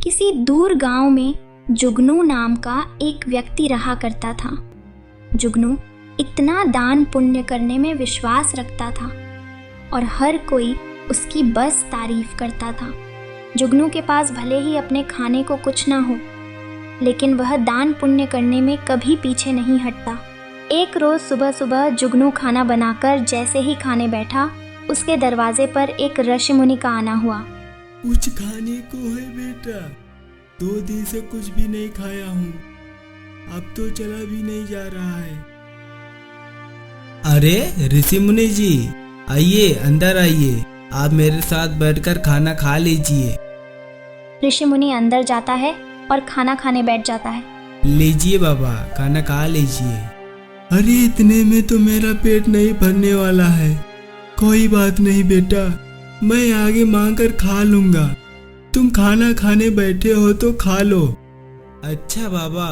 किसी दूर गांव में जुगनू नाम का एक व्यक्ति रहा करता था। जुगनू इतना दान पुण्य करने में विश्वास रखता था और हर कोई उसकी बस तारीफ करता था। जुगनू के पास भले ही अपने खाने को कुछ ना हो, लेकिन वह दान पुण्य करने में कभी पीछे नहीं हटता। एक रोज सुबह सुबह जुगनू खाना बनाकर जैसे ही खाने बैठा, उसके दरवाजे पर एक ऋषि मुनि का आना हुआ। कुछ खाने को है बेटा? 2 दिन से कुछ भी नहीं खाया हूँ, अब तो चला भी नहीं जा रहा है। अरे ऋषि मुनि जी, आइए अंदर आइए, आप मेरे साथ बैठकर खाना खा लीजिए। ऋषि मुनि अंदर जाता है और खाना खाने बैठ जाता है। लीजिए बाबा, खाना खा लीजिए। अरे इतने में तो मेरा पेट नहीं भरने वाला है। कोई बात नहीं बेटा, मैं आगे मांग कर खा लूंगा। तुम खाना खाने बैठे हो तो खा लो। अच्छा बाबा,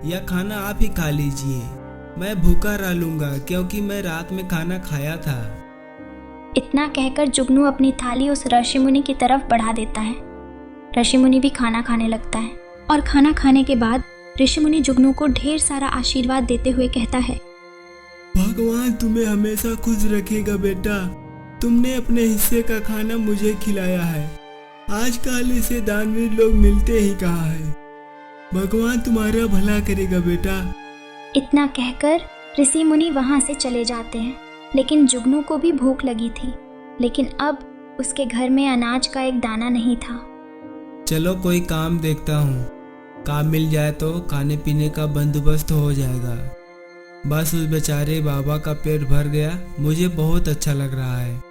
यह खाना आप ही खा लीजिए, मैं भूखा रह लूंगा क्योंकि मैं रात में खाना खाया था। इतना कहकर जुगनू अपनी थाली उस ऋषि मुनि की तरफ बढ़ा देता है। ऋषि मुनि भी खाना खाने लगता है और खाना खाने के बाद ऋषि मुनि जुगनू को ढेर सारा आशीर्वाद देते हुए कहता है, भगवान तुम्हें हमेशा खुश रखेगा बेटा। तुमने अपने हिस्से का खाना मुझे खिलाया है। आजकल इसे दानवीर लोग मिलते ही कहाँ है। भगवान तुम्हारा भला करेगा बेटा। इतना कहकर ऋषि मुनि वहां से चले जाते हैं। लेकिन जुगनू को भी भूख लगी थी, लेकिन अब उसके घर में अनाज का एक दाना नहीं था। चलो कोई काम देखता हूँ, काम मिल जाए तो खाने पीने का बंदोबस्त हो जाएगा। बस उस बेचारे बाबा का पेट भर गया, मुझे बहुत अच्छा लग रहा है।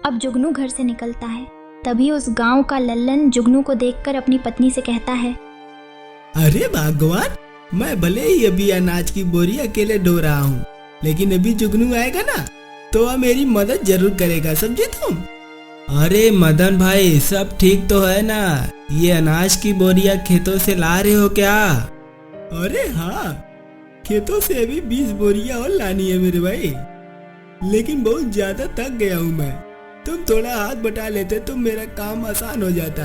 अब जुगनू घर से निकलता है, तभी उस गांव का लल्लन जुगनू को देखकर अपनी पत्नी से कहता है, अरे भगवान, मैं भले ही अभी अनाज की बोरी अकेले ढो रहा हूँ, लेकिन अभी जुगनू आएगा ना तो वह मेरी मदद जरूर करेगा, समझे तुम? अरे मदन भाई, सब ठीक तो है ना? ये अनाज की बोरियां खेतों से ला रहे हो क्या? अरे हाँ, खेतों से अभी 20 बोरियां और लानी है मेरे भाई, लेकिन बहुत ज्यादा थक गया हूँ मैं। तुम थोड़ा हाथ बटा लेते तो मेरा काम आसान हो जाता।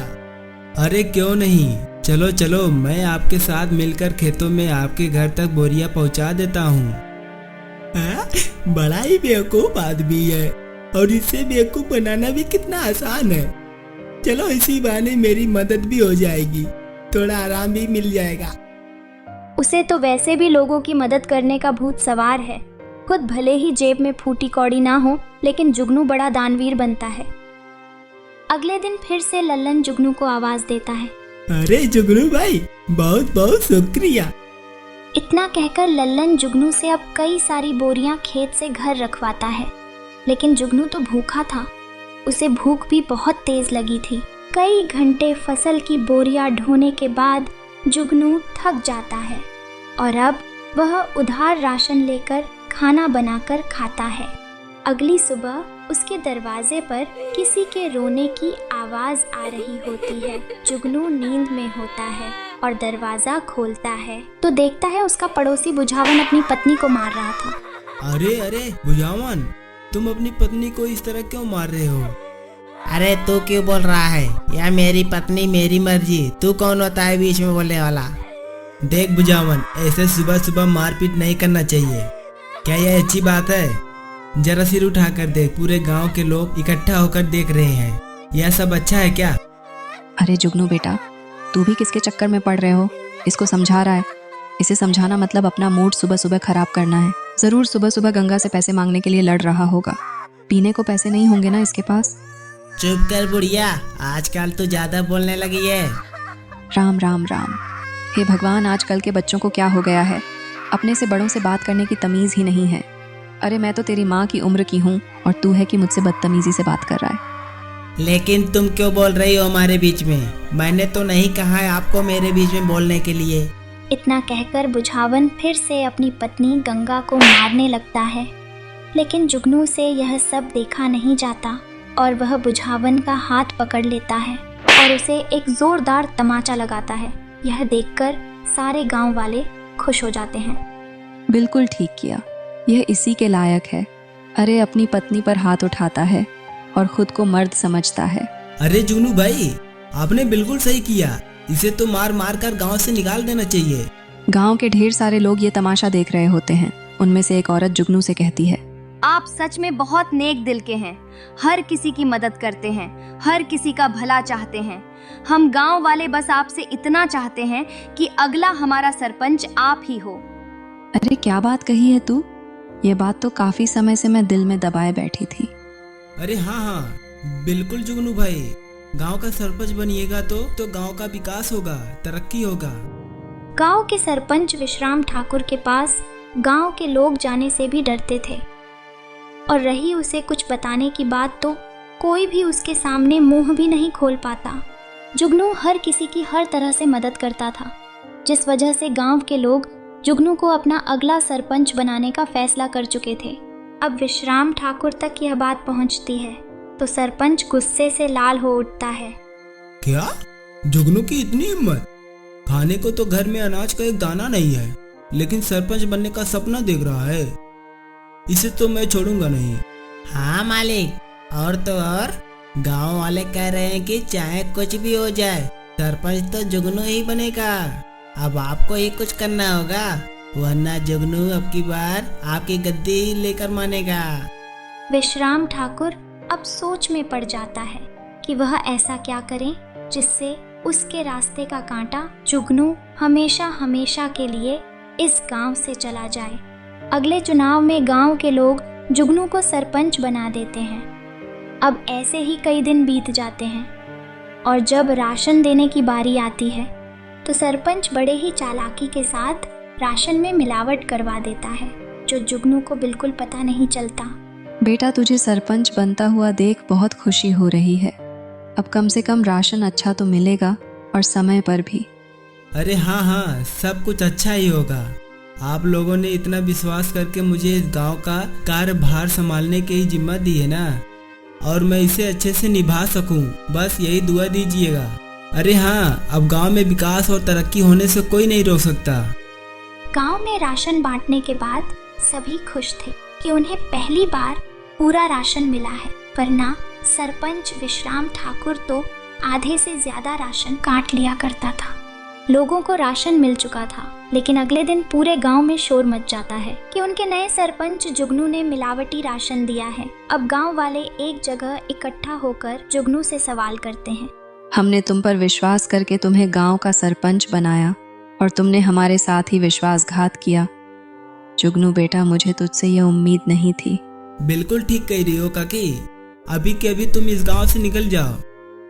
अरे क्यों नहीं, चलो चलो, मैं आपके साथ मिलकर खेतों में आपके घर तक बोरियां पहुंचा देता हूँ। बड़ा ही बेवकूफ आदमी है, और इसे बेवकूफ बनाना भी कितना आसान है। चलो इसी बहाने मेरी मदद भी हो जाएगी, थोड़ा आराम भी मिल जाएगा। उसे तो वैसे भी लोगों की मदद करने का भूत सवार है। खुद भले ही जेब में फूटी कौड़ी ना हो, लेकिन जुगनू बड़ा दानवीर बनता है। अगले दिन फिर से लल्लन जुगनू को आवाज देता है, अरे जुगनू भाई, बहुत बहुत शुक्रिया। इतना कहकर लल्लन जुगनू से अब कई सारी बोरियां खेत से घर रखवाता है। लेकिन जुगनू तो भूखा था, उसे भूख भी बहुत तेज लगी थी। कई घंटे फसल की बोरियां ढोने के बाद जुगनू थक जाता है और अब वह उधार राशन लेकर खाना बनाकर खाता है। अगली सुबह उसके दरवाजे पर किसी के रोने की आवाज आ रही होती है। जुगनू नींद में होता है और दरवाजा खोलता है तो देखता है उसका पड़ोसी बुझावन अपनी पत्नी को मार रहा था। अरे अरे बुझावन, तुम अपनी पत्नी को इस तरह क्यों मार रहे हो? अरे तू क्यों बोल रहा है? या मेरी पत्नी मेरी मर्जी, तू कौन होता है बीच में बोलने वाला? देख बुझावन, ऐसे सुबह सुबह मारपीट नहीं करना चाहिए। क्या यह अच्छी बात है? जरा सिर उठा कर देख, पूरे गांव के लोग इकट्ठा होकर देख रहे हैं, यह सब अच्छा है क्या? अरे जुगनू बेटा, तू भी किसके चक्कर में पड़ रहे हो? इसको समझा रहा है। इसे समझाना मतलब अपना मूड सुबह सुबह खराब करना है। जरूर सुबह सुबह गंगा से पैसे मांगने के लिए लड़ रहा होगा। पीने को पैसे नहीं होंगे ना इसके पास? चुप कर बुढ़िया, आजकल तो ज्यादा बोलने लगी है। राम राम राम। हे भगवान, आजकल के बच्चों को क्या हो गया है? अपने से बड़ों से बात करने की तमीज ही नहीं है। अरे मैं तो तेरी माँ की उम्र की हूँ और तू है कि मुझसे बदतमीजी से बात कर रहा है। लेकिन तुम क्यों बोल रही हो हमारे बीच में? मैंने तो नहीं कहा है आपको मेरे बीच में बोलने के लिए। इतना कहकर बुझावन फिर से अपनी पत्नी गंगा को मारने लगता है, लेकिन जुगनू से यह सब देखा नहीं जाता और वह बुझावन का हाथ पकड़ लेता है और उसे एक जोरदार तमाचा लगाता है। यह देखकर सारे गांव वाले खुश हो जाते हैं। बिल्कुल ठीक किया, यह इसी के लायक है। अरे अपनी पत्नी पर हाथ उठाता है और खुद को मर्द समझता है। अरे जुगनू भाई, आपने बिल्कुल सही किया, इसे तो मार मार कर गांव से निकाल देना चाहिए। गांव के ढेर सारे लोग ये तमाशा देख रहे होते हैं। उनमें से एक औरत जुगनू से कहती है, आप सच में बहुत नेक दिल के हैं, हर किसी की मदद करते हैं, हर किसी का भला चाहते हैं। हम गांव वाले बस आपसे इतना चाहते हैं कि अगला हमारा सरपंच आप ही हो। अरे क्या बात कही है तू? ये बात तो काफी समय से मैं दिल में दबाए बैठी थी। अरे हाँ, बिल्कुल जुगनू भाई, गांव का सरपंच बनिएगा तो गांव का विकास होगा, तरक्की होगा। गांव के सरपंच विश्राम ठाकुर के पास गांव के लोग जाने से भी डरते थे, और रही उसे कुछ बताने की बात तो कोई भी उसके सामने मुंह भी नहीं खोल पाता। जुगनू हर किसी की हर तरह से मदद करता था, जिस वजह से गांव के लोग जुगनू को अपना अगला सरपंच बनाने का फैसला कर चुके थे। अब विश्राम ठाकुर तक यह बात पहुंचती है तो सरपंच गुस्से से लाल हो उठता है। क्या? जुगनू की इतनी हिम्मत? खाने को तो घर में अनाज का एक दाना नहीं है, लेकिन सरपंच बनने का सपना देख रहा है। इसे तो मैं छोड़ूंगा नहीं। हाँ मालिक, और तो और गांव वाले कह रहे हैं कि चाहे कुछ भी हो जाए सरपंच तो जुगनू ही बनेगा। अब आपको ही कुछ करना होगा, वरना जुगनू अब की बार आपकी गद्दी लेकर मानेगा। विश्राम ठाकुर अब सोच में पड़ जाता है कि वह ऐसा क्या करे जिससे उसके रास्ते का कांटा जुगनू हमेशा हमेशा के लिए इस गांव से चला जाए। अगले चुनाव में गांव के लोग जुगनू को सरपंच बना देते हैं। अब ऐसे ही कई दिन बीत जाते हैं और जब राशन देने की बारी आती है तो सरपंच बड़े ही चालाकी के साथ राशन में मिलावट करवा देता है, जो जुगनू को बिल्कुल पता नहीं चलता। बेटा, तुझे सरपंच बनता हुआ देख बहुत खुशी हो रही है। अब कम से कम राशन अच्छा तो मिलेगा और समय पर भी। अरे हाँ, सब कुछ अच्छा ही होगा। आप लोगों ने इतना विश्वास करके मुझे इस गांव का कार्यभार संभालने की जिम्मा दी है ना, और मैं इसे अच्छे से निभा सकूं, बस यही दुआ दीजिएगा। अरे हाँ, अब गांव में विकास और तरक्की होने से कोई नहीं रोक सकता। गांव में राशन बांटने के बाद सभी खुश थे कि उन्हें पहली बार पूरा राशन मिला है, वरना सरपंच विश्राम ठाकुर तो आधे से ज्यादा राशन काट लिया करता था। लोगों को राशन मिल चुका था, लेकिन अगले दिन पूरे गांव में शोर मच जाता है कि उनके नए सरपंच जुगनू ने मिलावटी राशन दिया है। अब गांव वाले एक जगह इकट्ठा होकर जुगनू से सवाल करते हैं। हमने तुम पर विश्वास करके तुम्हें गांव का सरपंच बनाया और तुमने हमारे साथ ही विश्वासघात किया। जुगनू बेटा, मुझे तुझसे यह उम्मीद नहीं थी। बिल्कुल ठीक कह रही हो काकी। अभी के अभी तुम इस गांव से निकल जाओ,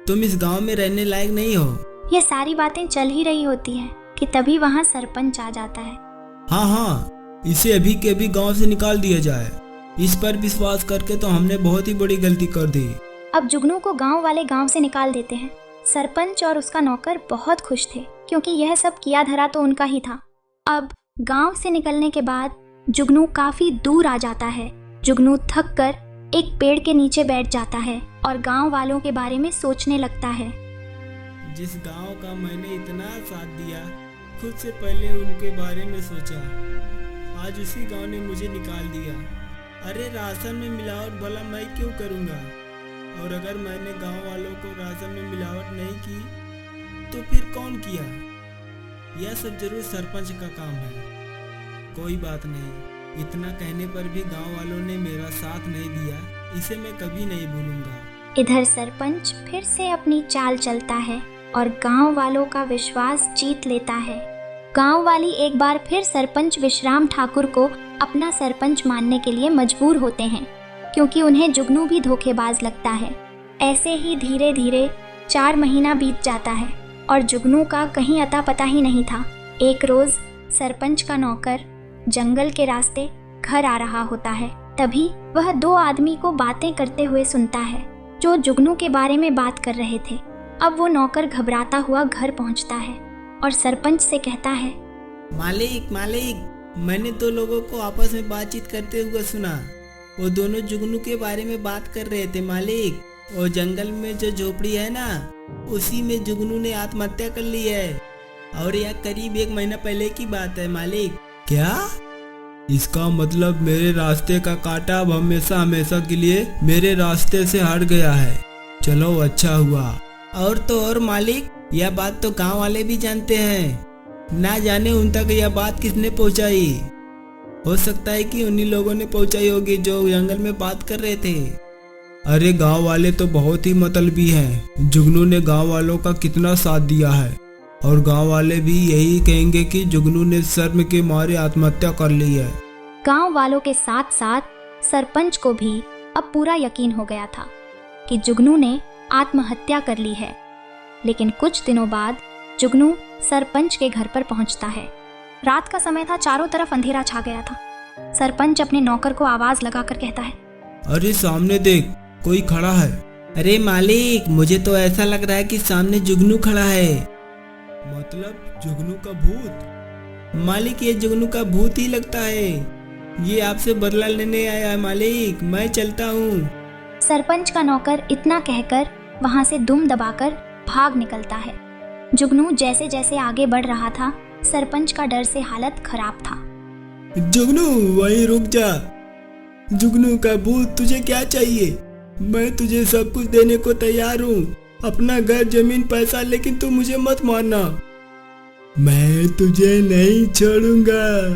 तुम इस गांव में रहने लायक नहीं हो। ये सारी बातें चल ही रही होती हैं कि तभी वहाँ सरपंच आ जाता है। हाँ, इसे अभी के अभी गांव से निकाल दिया जाए। इस पर विश्वास करके तो हमने बहुत ही बड़ी गलती कर दी। अब जुगनू को गांव वाले गांव से निकाल देते हैं। सरपंच और उसका नौकर बहुत खुश थे, क्योंकि यह सब किया धरा तो उनका ही था। अब गांव से निकलने के बाद जुगनू काफी दूर आ जाता है। जुगनू थक कर एक पेड़ के नीचे बैठ जाता है और गांव वालों के बारे में सोचने लगता है। जिस गांव का मैंने इतना साथ दिया, खुद से पहले उनके बारे में सोचा, आज उसी गांव ने मुझे निकाल दिया। अरे राशन में मिलावट भला मैं क्यों करूंगा? और अगर मैंने गांव वालों को राशन में मिलावट नहीं की तो फिर कौन किया? यह सब जरूर सरपंच का काम है। कोई बात नहीं, इतना कहने पर भी गांव वालों ने मेरा साथ नहीं दिया, इसे मैं कभी नहीं भूलूंगा। इधर सरपंच फिर से अपनी चाल चलता है और गांव वालों का विश्वास जीत लेता है। गांव वाली एक बार फिर सरपंच विश्राम ठाकुर को अपना सरपंच मानने के लिए मजबूर होते हैं, क्योंकि उन्हें जुगनू भी धोखेबाज लगता है। ऐसे ही धीरे धीरे 4 महीना बीत जाता है और जुगनू का कहीं अता पता ही नहीं था। एक रोज सरपंच का नौकर जंगल के रास्ते घर आ रहा होता है। तभी वह 2 आदमी को बातें करते हुए सुनता है, जो जुगनू के बारे में बात कर रहे थे। अब वो नौकर घबराता हुआ घर पहुंचता है और सरपंच से कहता है, मालिक, मैंने 2 लोगों को आपस में बातचीत करते हुए सुना। वो दोनों जुगनू के बारे में बात कर रहे थे मालिक। वो जंगल में जो झोपड़ी है ना, उसी में जुगनू ने आत्महत्या कर ली है, और यह करीब 1 महीना पहले की बात है मालिक। क्या? इसका मतलब मेरे रास्ते का कांटा अब हमेशा हमेशा के लिए मेरे रास्ते से हट गया है। चलो अच्छा हुआ। और तो और मालिक, यह बात तो गांव वाले भी जानते हैं। ना जाने उन तक यह बात किसने पहुंचाई। हो सकता है कि उन्हीं लोगों ने पहुंचाई होगी जो जंगल में बात कर रहे थे। अरे गांव वाले तो बहुत ही मतलबी हैं। जुगनू ने गांव वालों का कितना साथ दिया है और गांव वाले भी यही कहेंगे कि जुगनू ने शर्म के मारे आत्महत्या कर ली है। गांव वालों के साथ साथ सरपंच को भी अब पूरा यकीन हो गया था कि जुगनू ने आत्महत्या कर ली है। लेकिन कुछ दिनों बाद जुगनू सरपंच के घर पर पहुंचता है। रात का समय था, चारों तरफ अंधेरा छा गया था। सरपंच अपने नौकर को आवाज लगाकर कहता है, अरे सामने देख, कोई खड़ा है। अरे मालिक, मुझे तो ऐसा लग रहा है कि सामने जुगनू खड़ा है। मतलब जुगनू का भूत? मालिक, ये जुगनू का भूत ही लगता है। ये आपसे बदला लेने आया है मालिक, मैं चलता हूँ। सरपंच का नौकर इतना कहकर वहां से दुम दबाकर भाग निकलता है। जुगनू जैसे जैसे आगे बढ़ रहा था, सरपंच का डर से हालत खराब था। जुगनू वहीं रुक जा। जुगनू का भूत, तुझे क्या चाहिए? मैं तुझे सब कुछ देने को तैयार हूँ, अपना घर, जमीन, पैसा, लेकिन तू मुझे मत मारना। मैं तुझे नहीं छोड़ूंगा।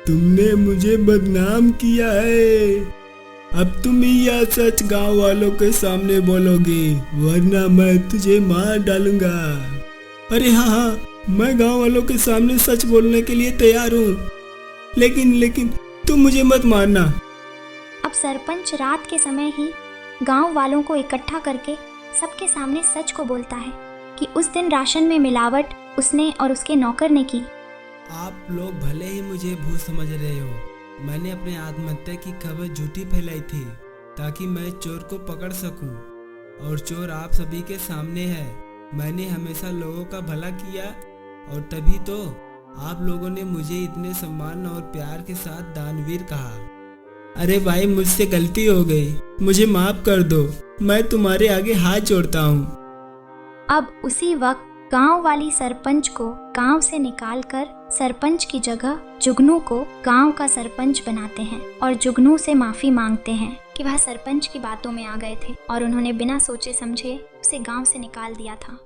तुमने मुझे बदनाम किया है। अब तुम ही यह सच गांव वालों के सामने बोलोगे, वरना मैं तुझे मार डालूंगा। अरे हाँ, मैं गांव वालों के सामने सच बोलने के लिए तैयार हूँ, लेकिन तुम मुझे मत मारना। अब सरपंच रात के समय ही गांव वालों को इकट्ठा करके सबके सामने सच को बोलता है कि उस दिन राशन में मिलावट उसने और उसके नौकर ने की। आप लोग भले ही मुझे भूत समझ रहे हो, मैंने अपने आत्महत्या की खबर झूठी फैलाई थी ताकि मैं चोर को पकड़ सकूं, और चोर आप सभी के सामने है। मैंने हमेशा लोगों का भला किया और तभी तो आप लोगों ने मुझे इतने सम्मान और प्यार के साथ दानवीर कहा। अरे भाई, मुझसे गलती हो गई, मुझे माफ कर दो। मैं तुम्हारे आगे हाथ जोड़ता हूँ। अब उसी वक्त गांव वाली सरपंच को गांव से निकालकर सरपंच की जगह जुगनू को गांव का सरपंच बनाते हैं और जुगनू से माफी मांगते हैं कि वह सरपंच की बातों में आ गए थे और उन्होंने बिना सोचे समझे उसे गांव से निकाल दिया था।